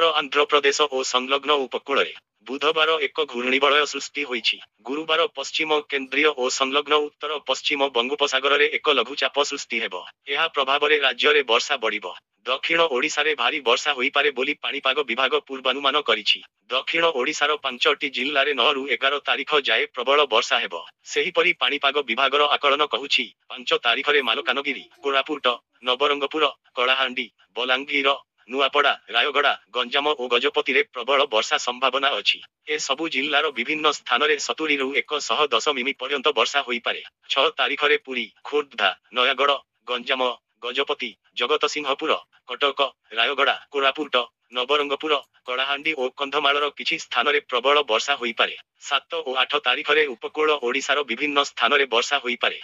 ଉତ୍ତର ଆନ୍ଧ୍ରପ୍ରଦେଶ ଓ ସଂଲଗ୍ନ ଉପକୂଳରେ ବୁଧବାର ଏକ ଘୂର୍ଣ୍ଣିବଳୟ ସୃଷ୍ଟି ହୋଇଛି। ଗୁରୁବାର ପଶ୍ଚିମ କେନ୍ଦ୍ରୀୟ ଓ ସଂଲଗ୍ନ ଉତ୍ତର ପଶ୍ଚିମ ବଙ୍ଗୋପସାଗରରେ ଏକ ଲଘୁଚାପ ସୃଷ୍ଟି ହେବ। ଏହା ପ୍ରଭାବରେ ରାଜ୍ୟରେ ବର୍ଷା ବଢ଼ିବ। ଦକ୍ଷିଣ ଓଡ଼ିଶାରେ ଭାରୀ ବର୍ଷା ହୋଇପାରେ ବୋଲି ପାଣିପାଗ ବିଭାଗ ପୂର୍ବାନୁମାନ କରିଛି। ଦକ୍ଷିଣ ଓଡ଼ିଶାର 5ଟି ଜିଲ୍ଲାରେ 9ରୁ 11 ତାରିଖ ଯାଏ ପ୍ରବଳ ବର୍ଷା ହେବ। ସେହିପରି ପାଣିପାଗ ବିଭାଗର ଆକଳନ କହୁଛି 5 ତାରିଖରେ ମାଲକାନଗିରି, କୋରାପୁଟ, ନବରଙ୍ଗପୁର, କଳାହାଣ୍ଡି, ବଲାଙ୍ଗୀର, ନୂଆପଡ଼ା, ରାୟଗଡ଼ା, ଗଞ୍ଜାମ ଓ ଗଜପତିରେ ପ୍ରବଳ ବର୍ଷା ସମ୍ଭାବନା ଅଛି। ଏସବୁ ଜିଲ୍ଲାର ବିଭିନ୍ନ ସ୍ଥାନରେ 70ରୁ 110 ମିମି ପର୍ଯ୍ୟନ୍ତ ବର୍ଷା ହୋଇପାରେ। 6 ତାରିଖରେ ପୁରୀ, ଖୋର୍ଦ୍ଧା, ନୟାଗଡ଼, ଗଞ୍ଜାମ, ଗଜପତି, ଜଗତସିଂହପୁର, କଟକ, ରାୟଗଡ଼ା, କୋରାପୁଟ, ନବରଙ୍ଗପୁର, କଳାହାଣ୍ଡି ଓ କନ୍ଧମାଳର କିଛି ସ୍ଥାନରେ ପ୍ରବଳ ବର୍ଷା ହୋଇପାରେ। 7 ଓ 8 ତାରିଖରେ ଉପକୂଳ ଓଡ଼ିଶାର ବିଭିନ୍ନ ସ୍ଥାନରେ ବର୍ଷା ହୋଇପାରେ।